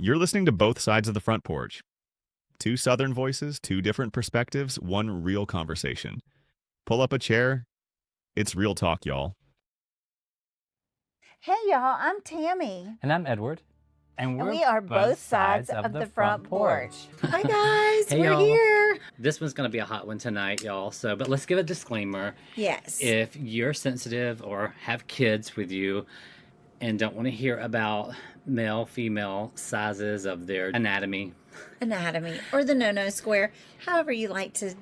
You're listening to both sides of the front porch. Two Southern voices, two different perspectives, one real conversation. Pull up a chair. It's real talk, y'all. Hey y'all, I'm Tammy. And I'm Edward. And we are both sides of the front porch. Hi guys, Hey, we're y'all. here. This one's going to be a hot one tonight, y'all. But let's give a disclaimer. Yes. If you're sensitive or have kids with you and don't want to hear about male, female sizes of their anatomy. Or the no-no square, however you like to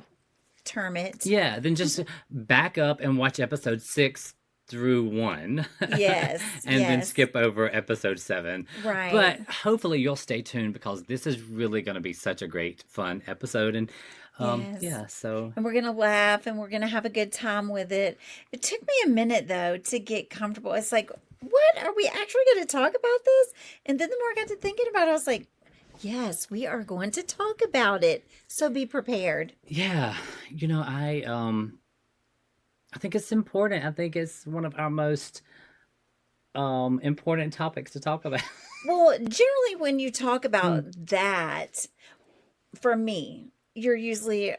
term it. Yeah, then just back up and watch episode 6 through 1. Yes. And then skip over episode 7. Right. But hopefully you'll stay tuned because this is really going to be such a great, fun episode. And And we're going to laugh and we're going to have a good time with it. It took me a minute, though, to get comfortable. It's like, what? Are we actually going to talk about this? And then the more I got to thinking about it, I was like, yes, we are going to talk about it. So be prepared. Yeah. I think it's important. I think it's one of our most important topics to talk about. Well, generally when you talk about that, for me, you're usually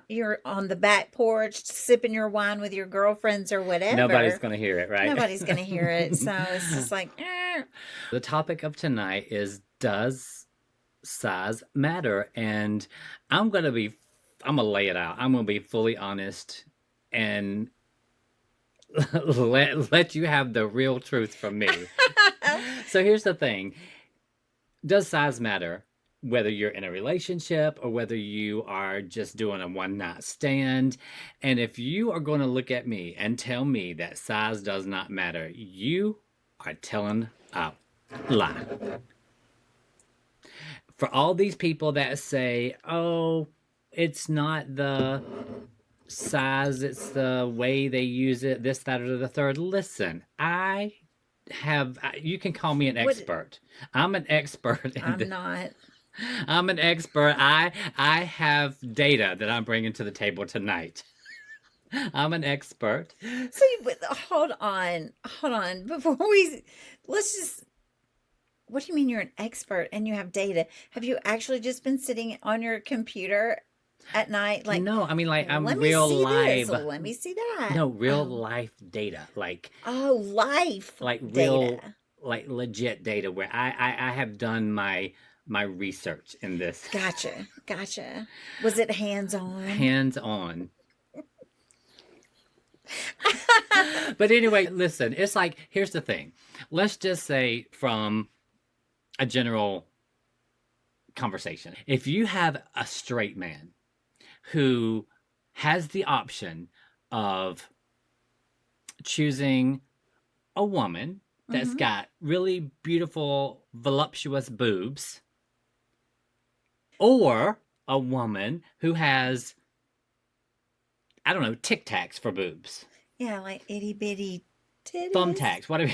you're on the back porch sipping your wine with your girlfriends or whatever. Nobody's going to hear it, right? Nobody's going to hear it. So it's just like, The topic of tonight is, does size matter? And I'm going to lay it out. I'm going to be fully honest and let you have the real truth from me. So here's the thing. Does size matter? Whether you're in a relationship or whether you are just doing a one-night stand. And if you are going to look at me and tell me that size does not matter, you are telling a lie. For all these people that say, oh, it's not the size, it's the way they use it, this, that, or the third. Listen, you can call me an expert. I'm an expert. I'm an expert. I have data that I'm bringing to the table tonight. I'm an expert. So hold on. What do you mean you're an expert and you have data? Have you actually just been sitting on your computer at night? Like, no, I mean, like, I'm let real me see live. This. Let me see that. No, real life data. Like, life. Like data. real, like legit data where I have done my research in this. Gotcha. Was it hands-on? Hands-on. But anyway, listen, it's like, here's the thing. Let's just say from a general conversation. If you have a straight man who has the option of choosing a woman that's got really beautiful, voluptuous boobs, or a woman who has, I don't know, Tic Tacs for boobs. Yeah, like itty bitty titties. Thumbtacks, whatever.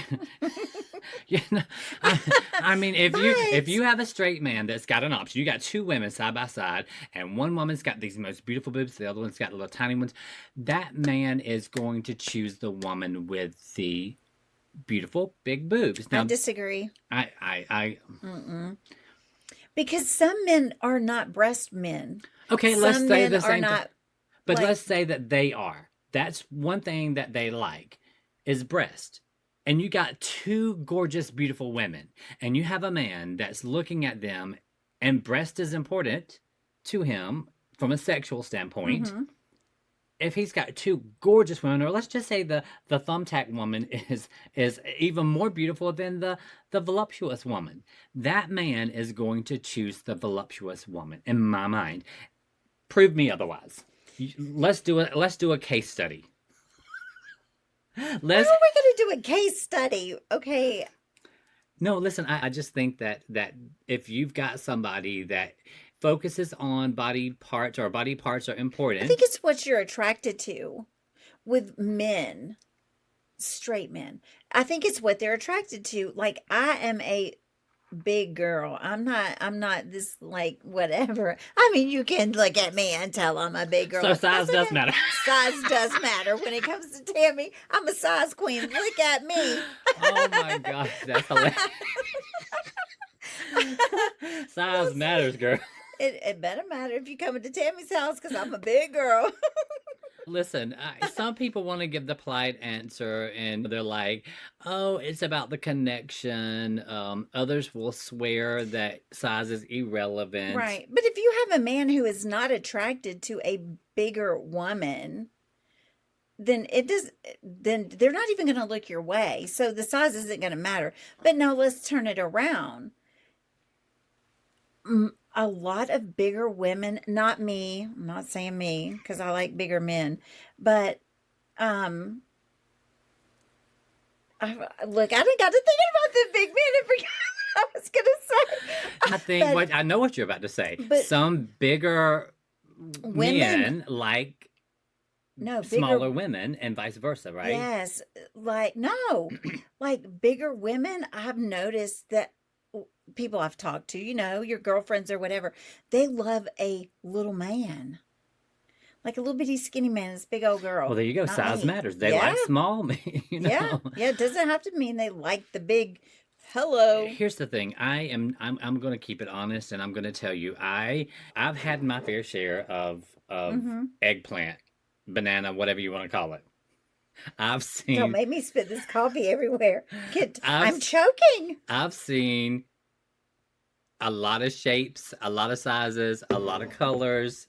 I mean, if you have a straight man that's got an option, you got two women side by side, and one woman's got these most beautiful boobs, the other one's got little tiny ones. That man is going to choose the woman with the beautiful big boobs. Now, I disagree. Mm-mm. Because some men are not breast men. Okay, let's say the same thing. But like, let's say that they are. That's one thing that they like is breast. And you got two gorgeous, beautiful women. And you have a man that's looking at them, and breast is important to him from a sexual standpoint. Mm-hmm. If he's got two gorgeous women, or let's just say the thumbtack woman is even more beautiful than the voluptuous woman, that man is going to choose the voluptuous woman, in my mind. Prove me otherwise. Let's do a case study. Why are we going to do a case study? Okay. No, listen, I just think that if you've got somebody that focuses on body parts, or body parts are important. I think it's what you're attracted to with men, straight men. I think it's what they're attracted to. Like, I am a big girl. I'm not this, like, whatever. I mean, you can look at me and tell I'm a big girl. So size does matter. Size does matter when it comes to Tammy. I'm a size queen. Look at me. Oh my gosh, that's hilarious. Size matters, girl. It better matter if you come to Tammy's house because I'm a big girl. Listen, some people want to give the polite answer and they're like, oh, it's about the connection. Others will swear that size is irrelevant. Right. But if you have a man who is not attracted to a bigger woman, then then they're not even going to look your way. So the size isn't going to matter. But now let's turn it around. A lot of bigger women, not me, I'm not saying me because I like bigger men, but look, I didn't got to thinking about the big men and forgot what I was gonna say. I think I know what you're about to say. But some bigger women men like smaller women and vice versa, right? Yes, like no, like bigger women. I've noticed that people I've talked to, your girlfriends or whatever, they love a little man. Like a little bitty skinny man, this big old girl. Well, there you go. Not Size me. matters. They like small men, Yeah. It doesn't have to mean they like the big hello. Here's the thing. I'm going to keep it honest, and I'm going to tell you, I've had my fair share of eggplant, banana, whatever you want to call it. Don't make me spit this coffee everywhere. I'm choking. I've seen a lot of shapes, a lot of sizes, a lot of colors.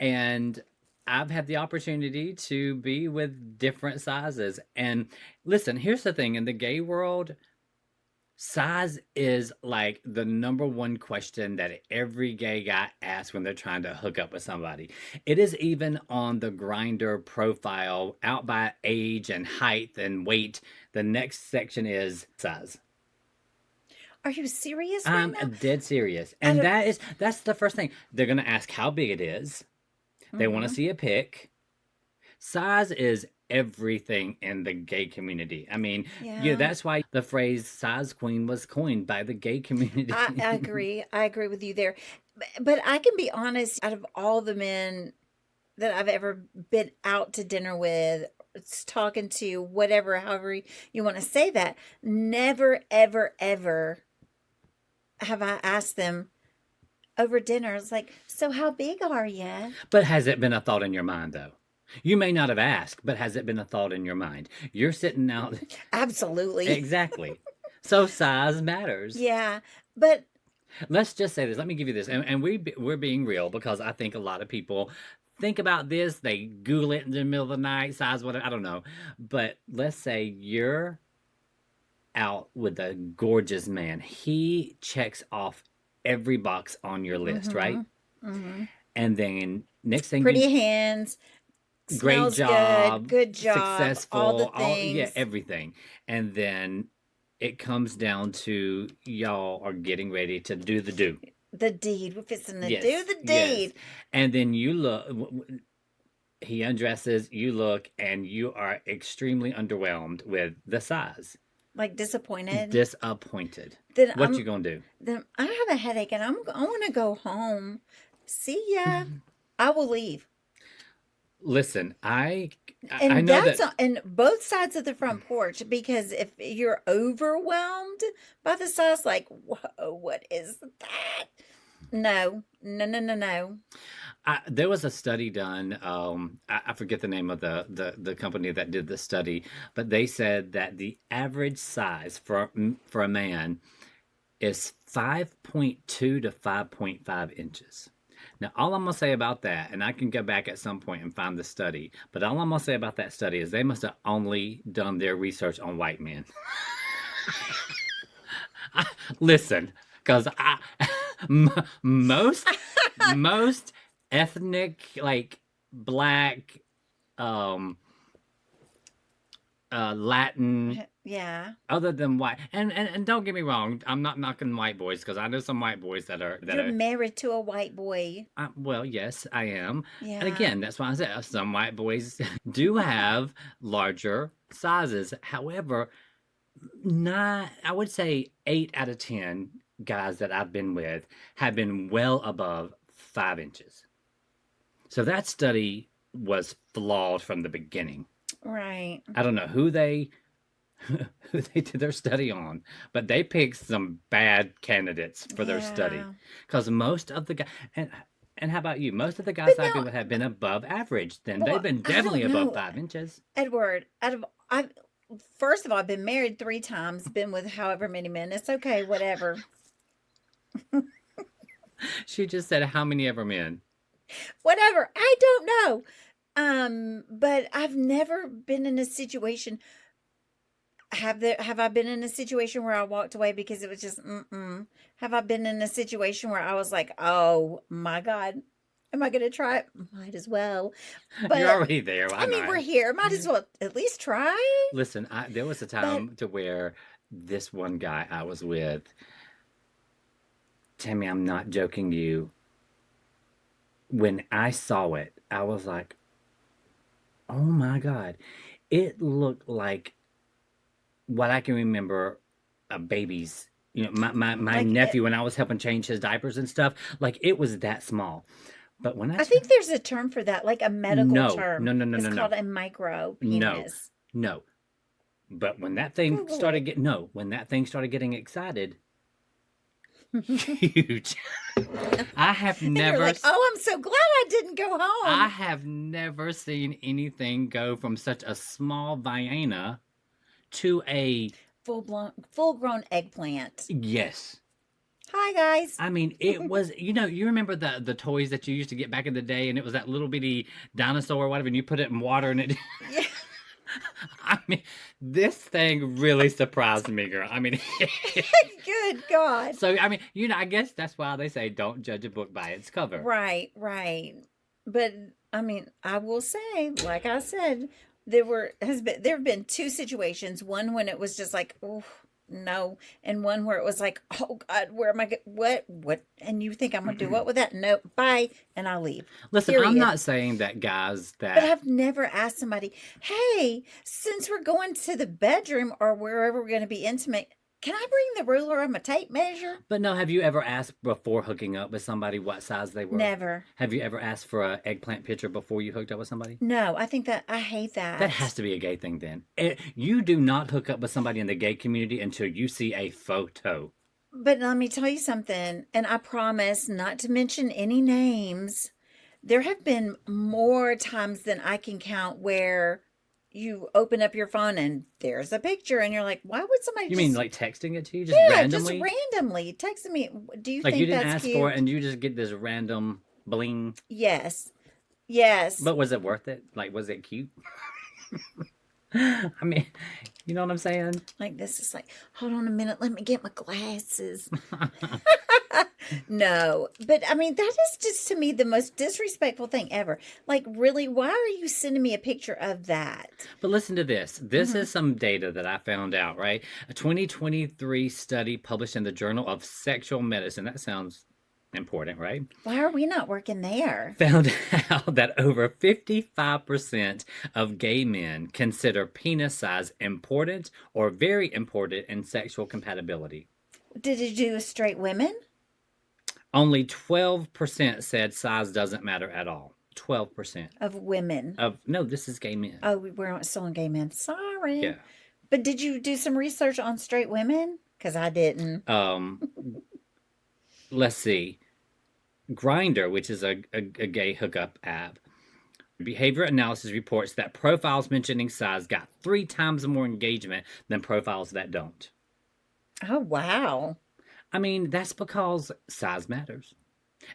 And I've had the opportunity to be with different sizes. And listen, here's the thing. In the gay world, size is like the number one question that every gay guy asks when they're trying to hook up with somebody. It is even on the Grindr profile, out by age and height and weight. The next section is size. Are you serious right now? I'm dead serious. And that's the first thing. They're going to ask how big it is. They want to see a pic. Size is everything in the gay community. I mean, that's why the phrase size queen was coined by the gay community. I agree. I agree with you there. But I can be honest, out of all the men that I've ever been out to dinner with, talking to, whatever, however you want to say that, never, ever, ever have I asked them over dinner. It's like, so how big are you? But has it been a thought in your mind, though? You may not have asked, but has it been a thought in your mind? You're sitting out. Absolutely. Exactly. So size matters. Yeah, but let's just say this. Let me give you this. And we're being real because I think a lot of people think about this. They Google it in the middle of the night, size, whatever. I don't know. But let's say you're out with a gorgeous man. He checks off every box on your list, right? And then next thing, pretty hands, great job, good job, successful, all the things, everything. And then it comes down to y'all are getting ready to do the deed. We're fixing to do the deed. Yes. And then you look, he undresses, you look, and you are extremely underwhelmed with the size. Like disappointed. Then what you gonna do? Then I have a headache and I want to go home. See ya. I will leave. Listen, I know that's on both sides of the front porch, because if you're overwhelmed by the size, like, whoa, what is that? No. There was a study done. I forget the name of the company that did the study, but they said that the average size for a man is 5.2 to 5.5 inches. Now, all I'm going to say about that, and I can go back at some point and find the study, but all I'm going to say about that study is they must have only done their research on white men. Listen, because most ethnic, like black, Latin, other than white, and don't get me wrong, I'm not knocking white boys, because I know some white boys that are married to a white boy. Well, yes, I am. And again, that's why I said some white boys do have larger sizes. However, I would say 8 out of 10 guys that I've been with have been well above 5 inches. So that study was flawed from the beginning. Right. I don't know who they who they did their study on, but they picked some bad candidates for their study Yeah. because most of the guys, and how about you? Most of the But guys I've now, been with have been above average. Then they've well, been I definitely don't above know, 5 inches. Edward. I've first of all, I've been married 3 times, been with however many men. It's okay, whatever, She just said how many ever men. whatever. I don't know. But I've never been in a situation. Have I been in a situation where I walked away because it was just mm-mm? Have I been in a situation where I was like, oh my God, am I gonna try it? Might as well. You're But already there. Why I mean, we're not? here. Might as well at least try. Listen, there was a But time to where this one guy I was with, Tammy, I'm not joking you. When I saw it, I was like, oh my God. It looked like what I can remember a baby's, my like nephew when I was helping change his diapers and stuff, like it was that small. But when I I tell think there's a term for that, like a medical no, term. no, no, no, It's no, no, called a micro no, penis. no. But when that thing Google started it. getting no, when that thing started getting excited, huge. I have And you're never like, oh, I'm so glad I didn't go I home. have never seen anything go from such a small Vienna to a Full grown eggplant. yes. Hi guys. I mean, it was you remember the toys that you used to get back in the day, and it was that little bitty dinosaur or whatever, and you put it in water, and it. Yeah. I mean, this thing really surprised me, girl. I mean, Good God. so I mean, I guess that's why they say don't judge a book by its cover. Right, right. But I mean, I will say, like I said, there have been two situations. One when it was just like, oh no, and one where it was like, oh God, where am I? What? And you think I'm gonna do what with that? No, bye, and I leave. Listen, I'm Period. not saying that guys But that I've never asked somebody, hey, since we're going to the bedroom or wherever we're going to be intimate, can I bring the ruler and my tape measure? But no, have you ever asked before hooking up with somebody what size they were? Never. Have you ever asked for an eggplant picture before you hooked up with somebody? No, I think that I hate That has that. to be a gay thing then. You do not hook up with somebody in the gay community until you see a photo. But let me tell you something, and I promise not to mention any names. There have been more times than I can count where you open up your phone and there's a picture, and you're like, why would somebody You mean just, like texting it to you just yeah, just randomly? randomly texting me? Do you Like you think didn't that's ask for it cute? and you just get this random bling. Yes. Yes. But was it worth it? Like, was it cute? I mean, you know what I'm saying? Like this is like, hold on a minute, let me get my glasses. No, but I mean, that is just to me the most disrespectful thing ever. Like, really, why are you sending me a picture of that? But listen to this. This Hmm. is some data that I found out, right? A 2023 study published in the Journal of Sexual Medicine. That sounds important, right? Why are we not working there? Found out that over 55% of gay men consider penis size important or very important in sexual compatibility. Did you do straight women? Only 12% said size doesn't matter at all. 12% Of women. of no, this is gay men. Oh, we're still on gay men. Sorry. Yeah. But did you do some research on straight women? Because I didn't. Let's see. Grinder, which is a gay hookup app, behavior analysis reports that profiles mentioning size got 3 times more engagement than profiles that don't. Oh, wow. I mean, that's because size matters.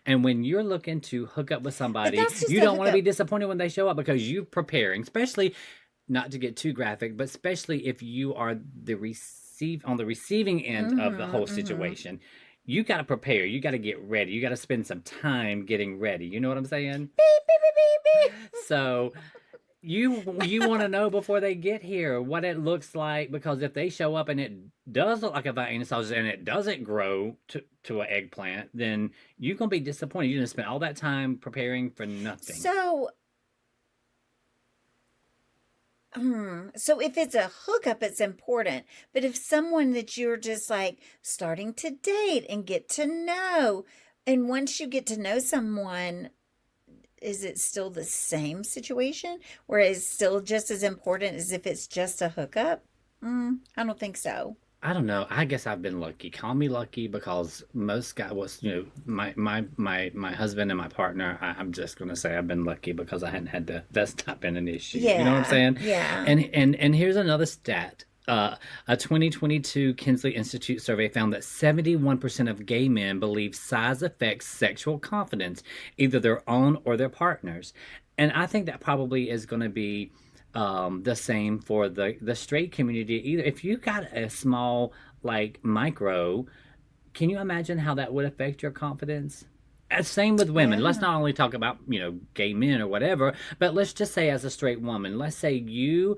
And when you're looking to hook up with But somebody, that's just you a don't want to be hookup. disappointed when they show up because you're preparing, especially not to get too graphic, but especially if you are on the receiving end of the Mm-hmm, whole mm-hmm. situation. You got to prepare. You got to get ready. You got to spend some time getting ready. You know what I'm saying? Beep, beep, beep, beep, beep. So you want to know before they get here what it looks like, because if they show up and it does look like a vagina sausage and it doesn't grow to an eggplant, then you're gonna be disappointed. You're gonna spend all that time preparing for nothing. So, so if it's a hookup, it's important. But if someone that you're just like starting to date and get to know, and once you get to know someone, is it still the same situation where it's still just as important as if it's just a hookup? I don't think so. I don't know. I guess I've been lucky. Call me lucky because most guys was, my husband and my partner. I'm just gonna say I've been lucky because I hadn't had to. That's not been an issue. You know what I'm Yeah, saying? yeah. And here's another stat. A 2022 Kinsley Institute survey found that 71% of gay men believe size affects sexual confidence, either their own or their partners. And I think that probably is going to be the same for the straight community. Either if you got a small like micro, can you imagine how that would affect your confidence? Same with women. Let's Yeah. not only talk about, gay men or whatever, but let's just say as a straight woman, let's say you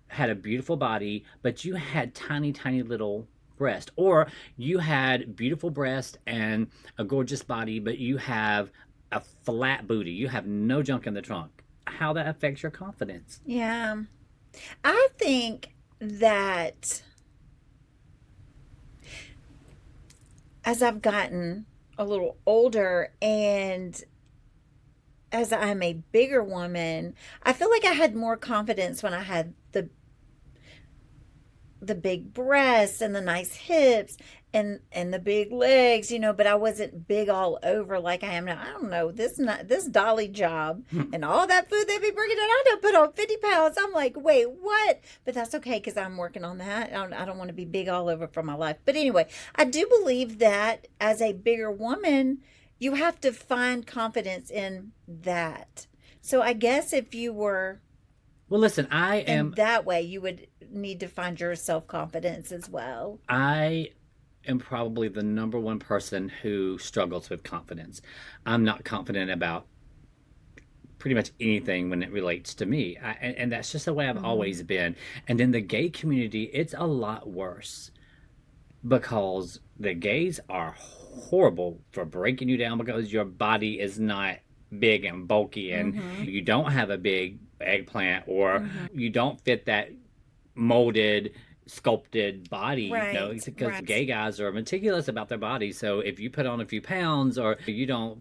had a beautiful body, but you had tiny, tiny little breast, or you had beautiful breast and a gorgeous body, but you have a flat booty. You have no junk in the trunk. How that affects your confidence. Yeah. I think that as I've gotten a little older and as I'm a bigger woman, I feel like I had more confidence when I had the big breasts and the nice hips and the big legs, but I wasn't big all over like I am now. I don't know, this dolly job and all that food they be bringing in. I don't put on 50 pounds. I'm like, wait, what? But that's okay because I'm working on that. I don't want to be big all over for my life. But anyway, I do believe that as a bigger woman, you have to find confidence in that. So I guess if you were Well, listen, in that way, you would need to find your self confidence as well. I am probably the number one person who struggles with confidence. I'm not confident about pretty much anything when it relates to me. And that's just the way I've Hmm. always been. And in the gay community, it's a lot worse because the gays are horrible for breaking you down because your body is not big and bulky and Hmm. you don't have a big eggplant or Hmm. you don't fit that molded sculpted body, Right, because right. gay guys are meticulous about their bodies. So if you put on a few pounds or you don't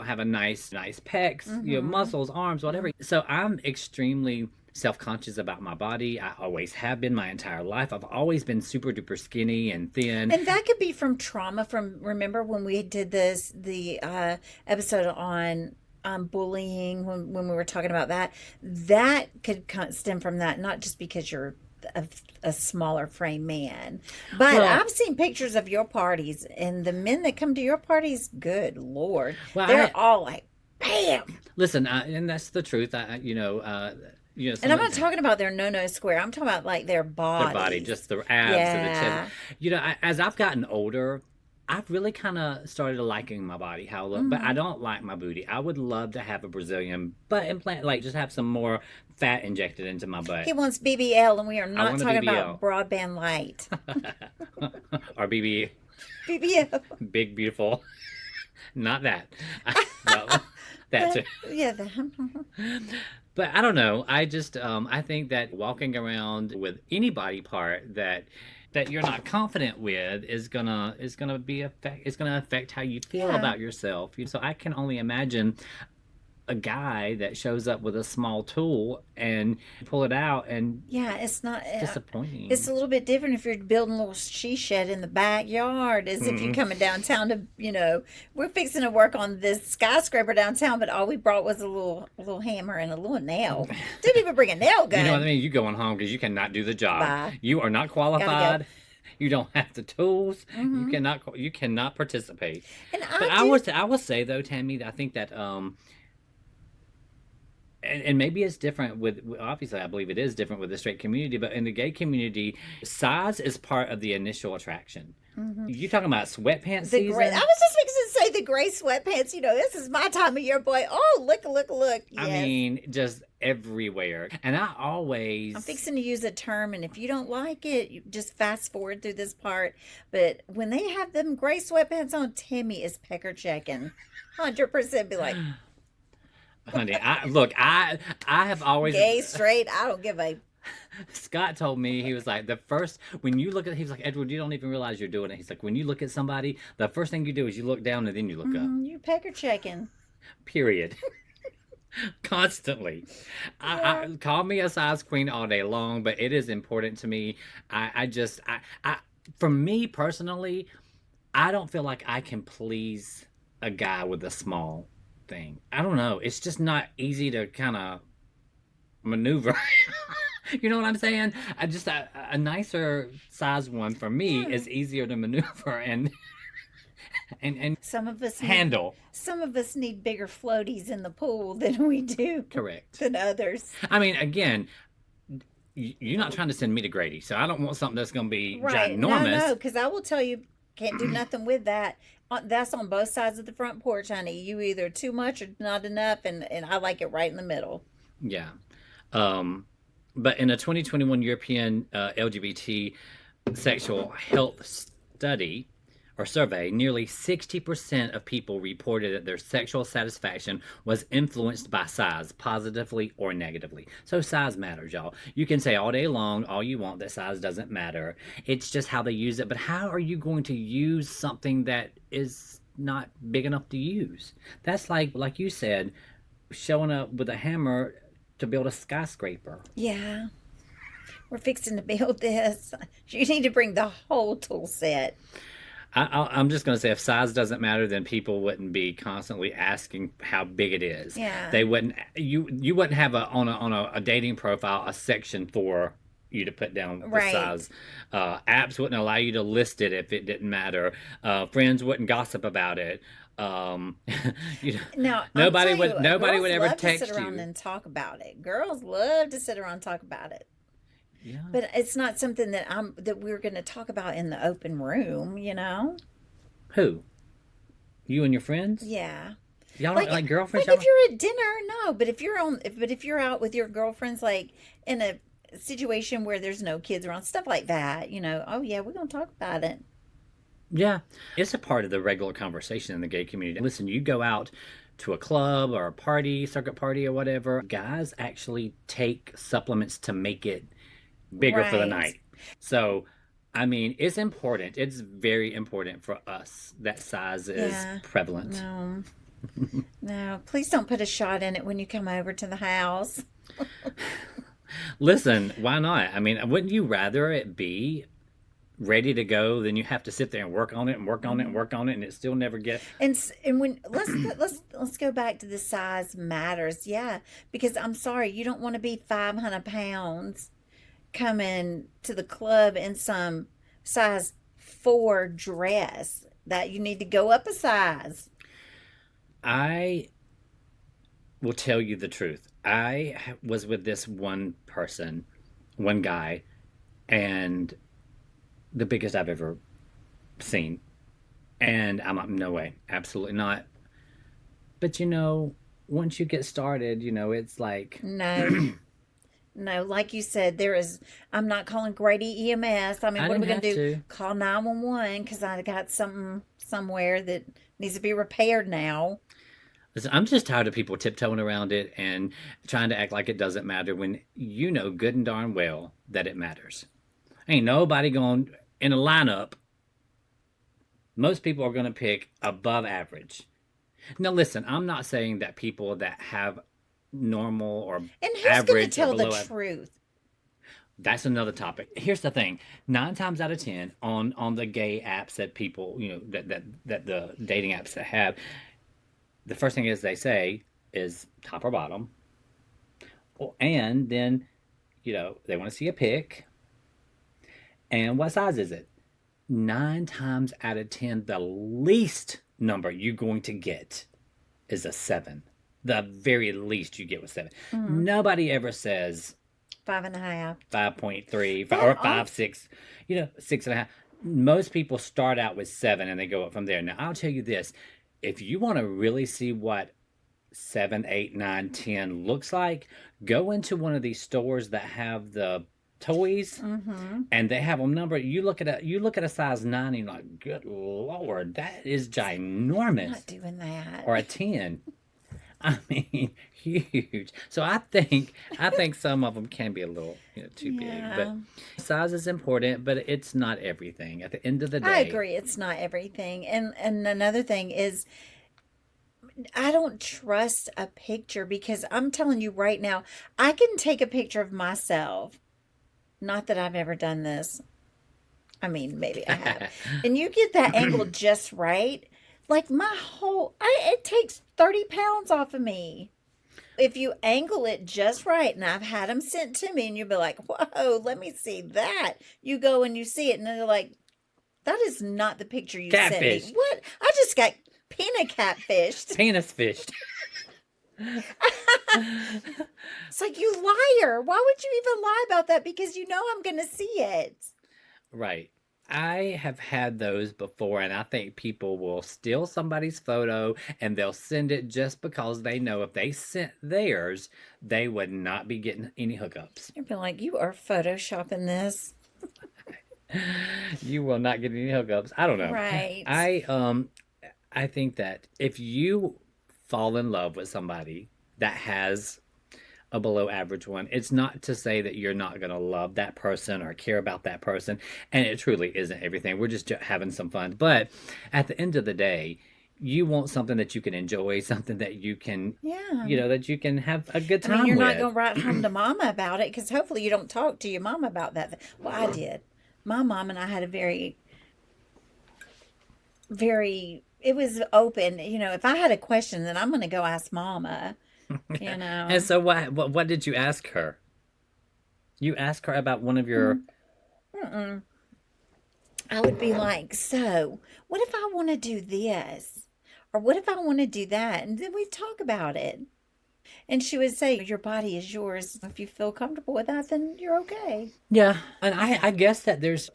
have a nice pecs, Hmm. muscles, arms, whatever. So I'm extremely self-conscious about my body. I always have been my entire life. I've always been super duper skinny and thin. And that could be from trauma. From remember when we did the episode on bullying when we were talking about that, that could stem from that, not just because you're a, a smaller frame man. But Well, I've seen pictures of your parties, and the men that come to your parties, good Lord, well, I they're all like, bam. listen, and that's the truth. And Some I'm of not talking about their no square. I'm talking about like their their body, bodies. just the abs and the chest. Yeah. As I've gotten older, I've really kind of started liking my body, how I look, but I Hmm. don't like my booty. I would love to have a Brazilian butt implant, like just have some more fat injected into my butt. He wants BBL, and we are I not want a talking about BBL broadband light. or BB, BBL. big beautiful, not that. Well, that too. Yeah. But I don't know. I just I think that walking around with any body part that you're not confident with is gonna affect how you feel Yeah. about yourself. So I can only imagine a guy that shows up with a small tool and pull it out, and Yeah. It's not. it's It's disappointing. a little bit different if you're building a little she shed in the backyard, as if you're Mm. coming downtown to, we're fixing to work on this skyscraper downtown, but all we brought was a little hammer and a little nail. Didn't even bring a nail You know what I gun. mean? You going home because you cannot do the job. Bye. You are not Gotta go. qualified. You don't have the tools. You Hmm. cannot participate. And But I I do. would I will say though, Tammy, that I think that and maybe it's different with obviously I believe it is different with the straight community, but in the gay community, size is part of the initial attraction. Mhm. You talking about sweatpants The gray. I season? was just fixing to say the gray sweatpants. This is my time of year, boy. Oh, look, look, look. I Yes. mean, just everywhere. And I I'm always fixing to use a term, and if you don't like it, you just fast forward through this part. But when they have them gray sweatpants on, Timmy is pecker checking. 100% be like, honey, I have always gay, straight, I don't give a. Scott told me, he was like, the first when you look at he was like, Edward, you don't even realize you're doing it. He's like, when you look at somebody, the first thing you do is you look down and then you look up. You pecker checking. Period. constantly. Yeah. I call me a size queen all day long, but it is important to me. I just I for me personally, I don't feel like I can please a guy with a small thing. I don't know. It's just not easy to kind of maneuver. You know what I'm saying? I just a nicer size one for me Yeah. is easier to maneuver and Some of us need handle. bigger floaties in the pool than we do Correct. than others. I mean, again, you're not trying to send me to Grady, so I don't want something that's going to be Right. No, no, ginormous. because I will tell you, can't do nothing with that. That's on both sides of the front porch, honey. You either too much or not enough, and I like it right in the middle. Yeah. Um, but in a 2021 European LGBT sexual health study or survey, nearly 60% of people reported that their sexual satisfaction was influenced by size, positively or negatively. So size matters, y'all. You can say all day long, all you want, that size doesn't matter. It's just how they use it. But how are you going to use something that is not big enough to use? That's like you said, showing up with a hammer to build a skyscraper. Yeah, we're fixing to build this. You need to bring the whole tool set. I'm just going to say, if size doesn't matter, then people wouldn't be constantly asking how big it is. Yeah. They wouldn't. You wouldn't have a dating profile a section for you to put down the Right. size. Apps wouldn't allow you to list it if it didn't matter. Friends wouldn't gossip about it. Um, you know, Now, I'm nobody telling you, would nobody girls would ever love to sit text around you. and talk about it. Girls love to sit around and talk about it. Yeah. But it's not something that we're going to talk about in the open room, you know? Who? You and your friends? Yeah. Y'all don't Like like like girlfriends? Y'all if don't. you're at dinner, no, but if you're out with your girlfriends like in a situation where there's no kids around, stuff like that, oh yeah, we're going to talk about it. Yeah, it's a part of the regular conversation in the gay community. Listen, you go out to a club or a party, circuit party or whatever, guys actually take supplements to make it bigger for the Right. night. So, I mean, it's important. It's very important for us that size is Yeah. prevalent. No. No, please don't put a shot in it when you come over to the house. Listen, why not? I mean, wouldn't you rather it be ready to go than you have to sit there and work on it and work on it and Mhm. work on it and it still never get. And when let's go back to the size matters. Yeah, because I'm sorry, you don't want to be 500 pounds coming to the club in some size 4 dress that you need to go up a size. I will tell you the truth. I was with this one person, one guy, and the biggest I've ever seen. And I'm like, no way, absolutely not. But once you get started, it's like, No, no, like you said, I'm not calling Grady EMS. I mean, I what are didn't we going have to do? to. Call 911 because I got something somewhere that needs to be repaired now. Listen, I'm just tired of people tiptoeing around it and trying to act like it doesn't matter when you know good and darn well that it matters. Ain't nobody going in a lineup. Most people are going to pick above average. Now, listen, I'm not saying that people that have normal or And who's going to average or tell the below average. truth? That's another topic. Here's the thing: 9 times out of 10 on the gay apps that people, that the dating apps that have, the first thing is they say is top or bottom, and then they want to see a pic and what size is it. 9 times out of 10, the least number you're going to get is a 7. The very least you get was 7. Mm, Nobody ever says 5.5. 5.3 or That 5, off. 6, 6.5. Most people start out with 7 and they go up from there. Now, I'll tell you this: if you want to really see what 7, 8, 9, 10 looks like, go into one of these stores that have the toys Mm-hmm. and they have them numbered. You look at a size 9 and you're like, good lord, that is I'm ginormous. not doing that. Or a 10. I mean, huge. So I think some of them can be a little, too big. But Yeah, size is important, but it's not everything. At the end of the I day, agree. It's not everything. And another thing is, I don't trust a picture because I'm telling you right now, I can take a picture of myself. Not that I've ever done this. I mean, maybe I have. And you get that angle just right. Like it takes 30 pounds off of me. If you angle it just right, and I've had them sent to me, and you'll be like, whoa, let me see that. You go and you see it, and they're like, that is not the picture you sent me. Catfish. What? I just got peanut catfished. Penis fished. It's like, you liar. Why would you even lie about that? Because you know I'm going to see it. Right. I have had those before, and I think people will steal somebody's photo and they'll send it just because they know if they sent theirs, they would not be getting any hookups. You'd be like, you are photoshopping this. You will not get any hookups. I don't know. Right. I think that if you fall in love with somebody that has a below average one, it's not to say that you're not going to love that person or care about that person. And it truly isn't everything. We're just having some fun. But at the end of the day, you want something that you can enjoy, something that you can, Yeah. that you can have a good I time mean, you're not with. going to write home to mama about it because hopefully you don't talk to your mama about that. Well, I did. My mom and I had a very, very, it was open. If I had a question, then I'm going to go ask mama. And so what did you ask her? You asked her about one of your... Mm-mm. I would be like, so what if I want to do this? Or what if I want to do that? And then we'd talk about it. And she would say, your body is yours. If you feel comfortable with that, then you're okay. Yeah, and I guess that there's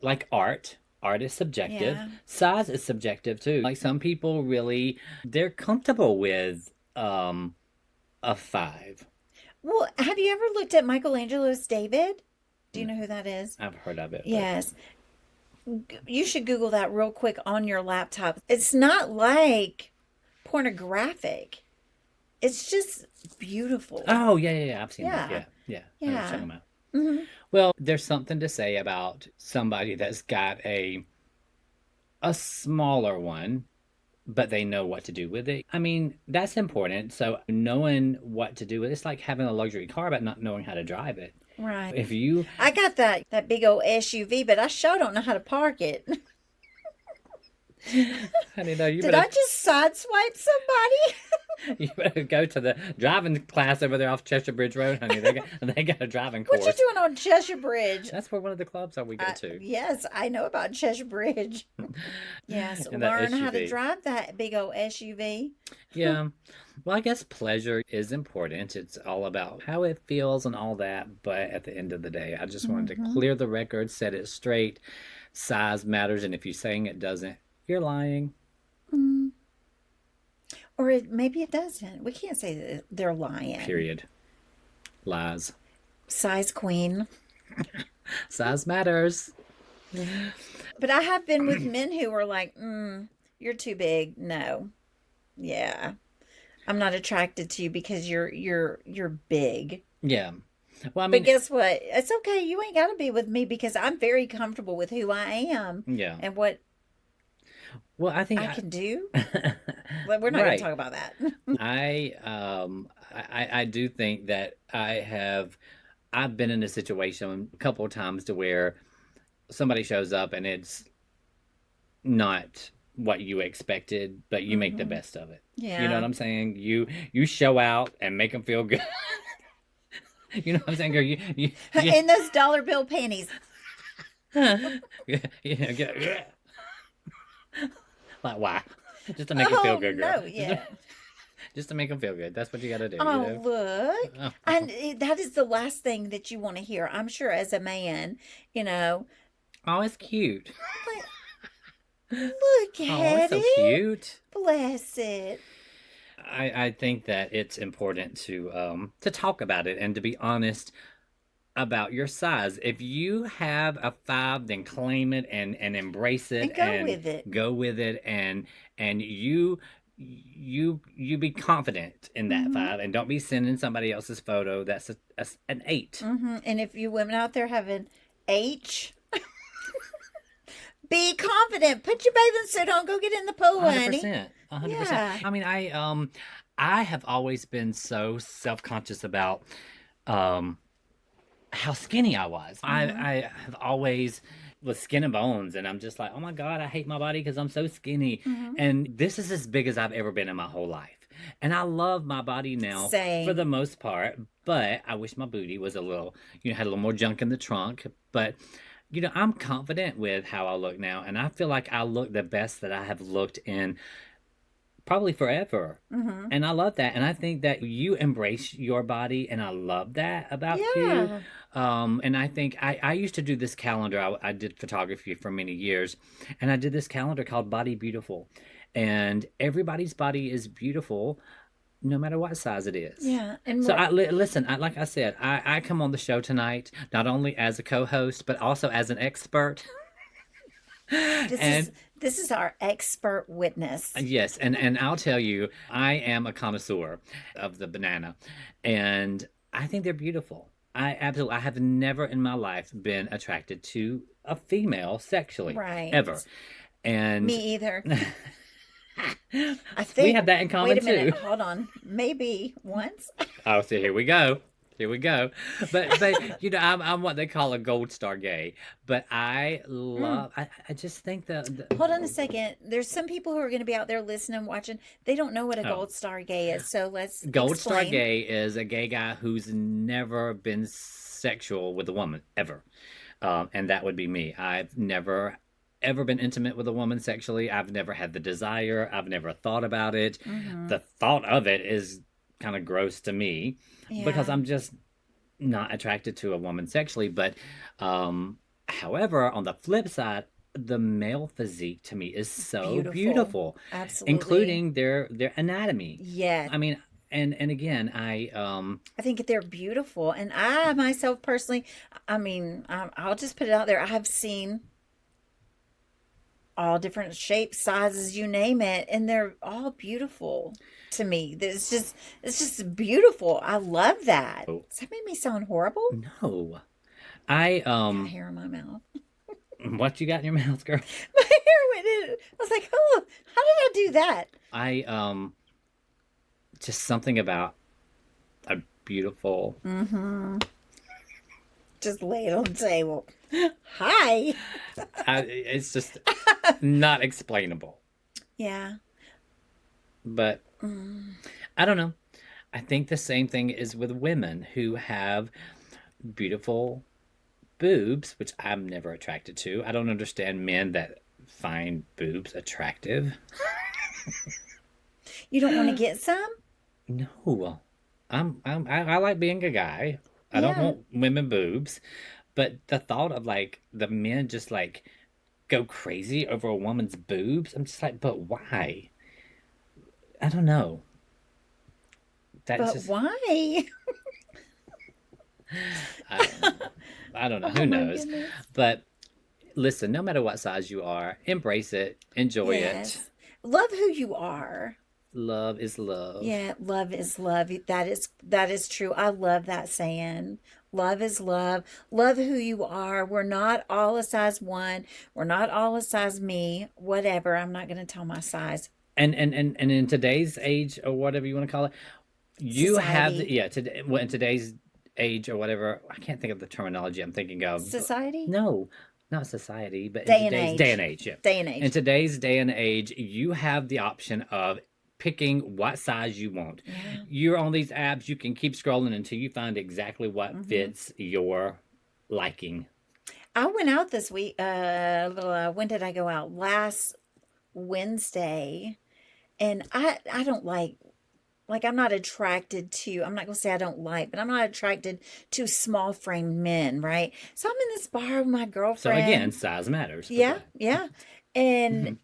like art. Art is subjective. Yeah. Size is subjective too. Like some people really, they're comfortable with a 5. Well, have you ever looked at Michelangelo's David? Do you know who that is? I've heard of it. Yes. You should Google that real quick on your laptop. It's not like pornographic. It's just beautiful. Oh, yeah. I've seen that. Yeah. Yeah. I know what you're Yeah. talking about. hmm Well, there's something to say about somebody that's got a smaller one, but they know what to do with it. I mean, that's important. So knowing what to do with it's like having a luxury car, but not knowing how to drive it. Right. If you, I got that big old SUV, but I sure don't know how to park it. honey, no, you Did I better, just sideswipe somebody? you better go to the driving class over there off Cheshire Bridge Road, honey. They got a driving What course. you doing on Cheshire Bridge? That's where one of the clubs are we go to. Yes, I know about Cheshire Bridge. Yes, And that learn how to SUV. drive that big old SUV. Yeah. Well, I guess pleasure is important. It's all about how it feels and all that. But at the end of the day, I just wanted to clear the record, set it straight. Size matters. And if you're saying it doesn't, you're lying. Mm. Or maybe it doesn't. We can't say that they're lying. Period. Lies. Size queen. Size matters. But I have been with men who were like, you're too big. No. Yeah. I'm not attracted to you because you're big. Yeah. Well, I But mean, guess what? It's okay. You ain't got to be with me because I'm very comfortable with who I am yeah. and what Well, I think I can do. But we're not going Right. to talk about that. I do think that I've been in a situation a couple of times to where somebody shows up and it's not what you expected, but you make the best of it. Yeah. You know what I'm saying? You show out and make them feel good. You know what I'm saying, girl? You In those dollar bill panties. yeah. Like why? Just to make them feel good, girl. No, yeah. Just to make them feel good. That's what you got to do. Oh, You know? look. Oh. And that is the last thing that you want to hear. I'm sure as a man, Oh, it's cute. look Oh, at it's so it. cute. Bless it. I think that it's important to talk about it and to be honest about your size. If you have a 5, then claim it and embrace it And go with it. go with it and you be confident in that 5 and don't be sending somebody else's photo that's an 8. And if you women out there have an H, Be confident. Put your bathing suit on. Go get in the pool, honey. 100%. 100%. Yeah. I mean, I have always been so self-conscious about um how skinny I was. I have always was skin and bones, and I'm just like, oh my God, I hate my body because I'm so skinny. Mm-hmm. And this is as big as I've ever been in my whole life. And I love my body now for the Same. most part, but I wish my booty was a little, had a little more junk in the trunk. But, I'm confident with how I look now, and I feel like I look the best that I have looked in probably forever. Mm-hmm. And I love that. And I think that you embrace your body, and I love that about you. Yeah. And I think I used to do this calendar. I did photography for many years, and I did this calendar called Body Beautiful. And everybody's body is beautiful no matter what size it is. Yeah. And So listen, like I said, I come on the show tonight not only as a co-host but also as an expert. this And is this is our expert witness. yes, and I'll tell you, I am a connoisseur of the banana, and I think they're beautiful. I have never in my life been attracted to a female sexually, Right. ever. And Me either. I we think. have that in common Wait a minute. too. Hold on. Maybe once. Oh, so here we go. Here we go. But I'm what they call a gold star gay. But I love. I just think Hold on a second. There's some people who are going to be out there listening, watching. They don't know what a Oh. gold star gay is. So let's Gold star explain. gay is a gay guy who's never been sexual with a woman ever, and that would be me. I've never ever been intimate with a woman sexually. I've never had the desire. I've never thought about it. Mm-hmm. The thought of it is kind of gross to me because Yeah. I'm just not attracted to a woman sexually. But however, on the flip side, the male physique to me is so beautiful, Absolutely. including their anatomy. Yeah. I mean, and again, I think they're beautiful. And I myself personally, I mean, I'll just put it out there. I have seen all different shapes, sizes, you name it, and they're all beautiful to me. It's just beautiful. I love that. Oh. Does that make me sound horrible? no, I Got hair in my mouth. what you got in your mouth, girl? My hair went in. I was like, oh, how did I do that? I just something about a beautiful. Mm-hmm. Just lay it on the table. Hi. It's just not explainable. Yeah. But I don't know. I think the same thing is with women who have beautiful boobs, which I'm never attracted to. I don't understand men that find boobs attractive. You don't want to get some? No, I like being a guy. I don't Yeah. want women boobs, but the thought of like the men just like go crazy over a woman's boobs, I'm just like, but why? I don't know. That's But just why? I don't know. I don't know. Who Oh my knows? goodness. But listen, no matter what size you are, embrace it, enjoy it. Yes. Love who you are. Love is love. Yeah, love is love. That is true. I love that saying. Love is love. Love who you are. We're not all a size one. We're not all a size me. Whatever. I'm not going to tell my size. And in today's age or whatever you want to call it, you have Society. today well, in today's age or whatever, I can't think of the terminology I'm thinking of. Society? No, not society, but Day in and today's age. day and age, yeah. Day and In age. today's day and age, you have the option of picking what size you want. Yeah. You're on these apps, you can keep scrolling until you find exactly what fits your liking. I went out this week. When did I go out? Last Wednesday. And I don't like I'm not attracted to, I'm not gonna say I don't like, but I'm not attracted to small framed men, right? So I'm in this bar with my So girlfriend. again, size matters. but Yeah, go yeah. And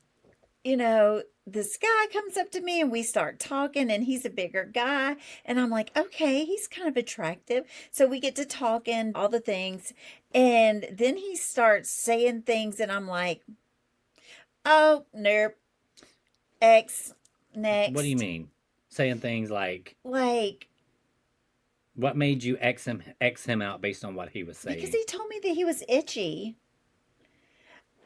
Mhm. this guy comes up to me and we start talking, and he's a bigger guy, and I'm like, okay, he's kind of attractive. So we get to talking, all the things, and then he starts saying things, and I'm like, oh, nope, X, next. What do you mean? Saying things like, Like, what made you X him out based on what he was saying? because he told me that he was itchy.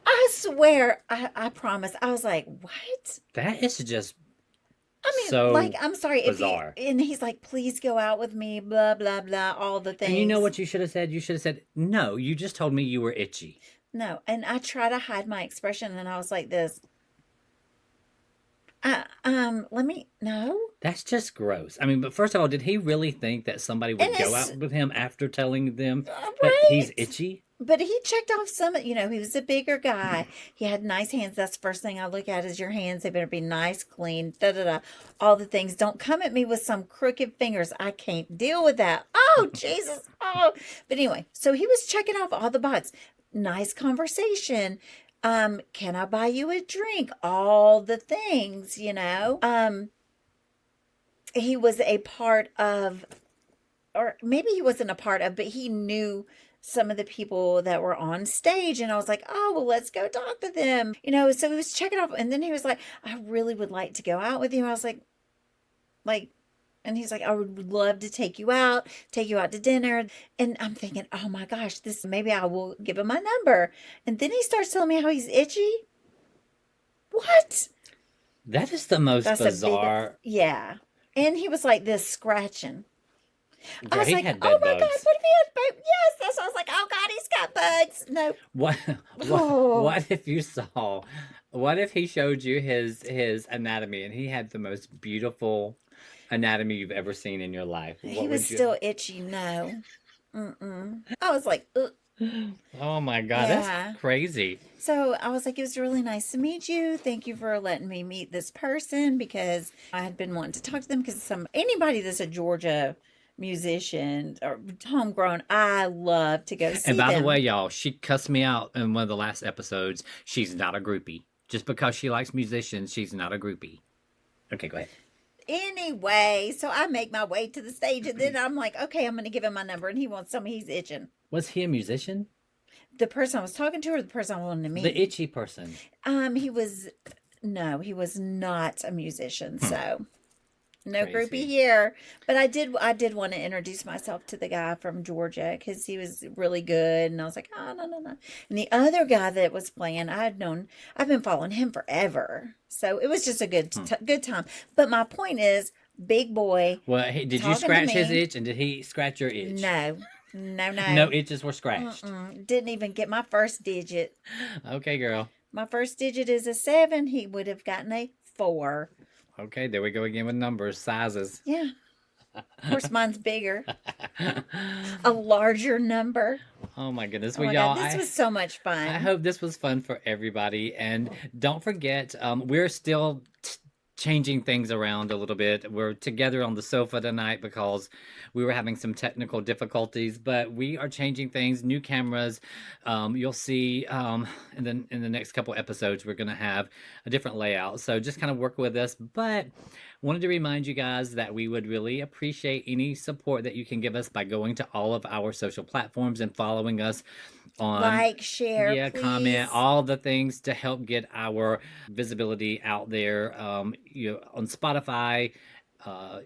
I swear, I promise. I was like, what? That is just I mean, like, so I'm sorry if he, bizarre. and he's like, please go out with me, blah, blah, blah, all the And you know things. what you should have said? You should have said, no, you just told me you were itchy. No. And I try to hide my expression, and I was like this. Let me, no. That's just gross. I mean, but first of all, did he really think that somebody And would go it's, out with him after telling them that he's right. itchy? But he checked off some, he was a bigger guy. He had nice hands. That's the first thing I look at is your hands. They better be nice, clean, da da da. All the things. Don't come at me with some crooked fingers. I can't deal with that. Oh, Jesus. Oh. But anyway, so he was checking off all the bots. Nice conversation. Can I buy you a drink? All the things, he was a part of, or maybe he wasn't a part of, but he knew some of the people that were on stage. And I was like, oh, well, let's go talk to them. So he was checking off. And then he was like, I really would like to go out with you. I was like, and he's like, I would love to take you out to dinner. And I'm thinking, oh my gosh, maybe I will give him my number. And then he starts telling me how he's itchy. What? That is the most That's bizarre. Yeah. And he was like this scratching. I Girl, was he like, had oh bed my God, bugs. what if he had bugs? Yes, that's what I was like, oh God, he's got bugs. No. What if you saw, what if he showed you his anatomy and he had the most beautiful anatomy you've ever seen in your life? He What was would you? still itchy. No. I was like, ugh. Oh my God, Yeah. that's crazy. So I was like, it was really nice to meet you. Thank you for letting me meet this person because I had been wanting to talk to them because anybody that's a Georgia musician or homegrown, I love to go see And by the them. way, y'all, she cussed me out in one of the last episodes. She's not a groupie. Just because she likes musicians, she's not a groupie. Okay, go ahead. Anyway, so I make my way to the stage and then I'm like, okay, I'm going to give him my number and he wants to tell me he's itching. Was he a musician? The person I was talking to or the person I wanted to meet? The itchy person. He was not a musician, so no Crazy. groupie here. But I did want to introduce myself to the guy from Georgia because he was really good, and I was like, oh no. And the other guy that was playing, I've been following him forever, so it was just a good time. But my point is, big boy. Well, hey, did you talking to scratch his me. itch and did he scratch your itch? No. No itches were scratched. Didn't even get my first digit. Okay, girl. My first digit is a 7. He would have gotten a 4. Okay, there we go again with numbers, sizes. Yeah. Of course, mine's bigger. A larger number. Oh my goodness. Oh Well, my y'all, God, this was so much fun. I hope this was fun for everybody. And don't forget, we're still changing things around a little bit. We're together on the sofa tonight because we were having some technical difficulties, but we are changing things, new cameras. You'll see in the next couple episodes, we're going to have a different layout. So just kind of work with us. But wanted to remind you guys that we would really appreciate any support that you can give us by going to all of our social platforms and following us on like, share, yeah, please. comment, all the things to help get our visibility out there. On Spotify,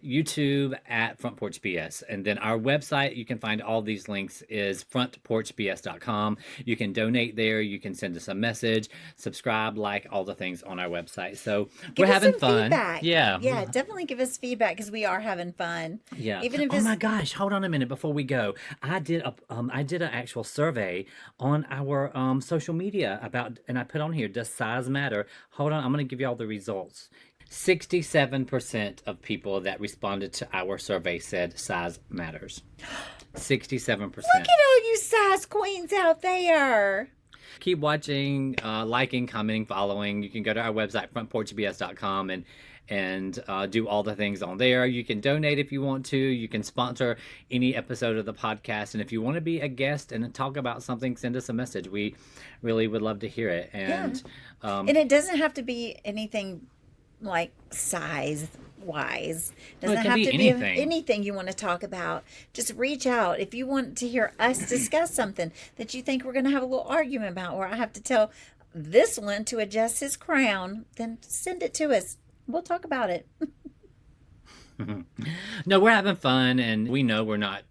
YouTube at Front Porch BS, and then our website. You can find all these links is frontporchbs.com. You can donate there. You can send us a message, subscribe, like all the things on our website. So Give we're us having some fun. feedback. Yeah, definitely give us feedback because we are having fun. yeah. Even if Oh it's my gosh, hold on a minute before we go. I did an actual survey on our social media and I put on here, does size matter? Hold on, I'm gonna give you all the results. 67% of people that responded to our survey said size matters. 67%. Look at all you size queens out there. Keep watching, liking, commenting, following. You can go to our website, frontporchbs.com, and do all the things on there. You can donate if you want to. You can sponsor any episode of the podcast. And if you want to be a guest and talk about something, send us a message. We really would love to hear it. And it doesn't have to be anything like size wise. Doesn't can have be to anything. be anything you want to talk about. Just reach out if you want to hear us discuss something that you think we're going to have a little argument about, or I have to tell this one to adjust his crown. Then send it to us. We'll talk about it. No, we're having fun, and we know we're not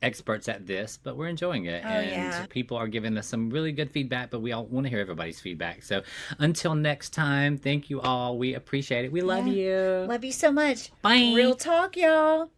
experts at this, but we're enjoying it. Oh, And yeah. people are giving us some really good feedback, but we all want to hear everybody's feedback. So until next time, thank you all. We appreciate it. We love Yeah. you. Love you so much. Bye. Real talk, y'all.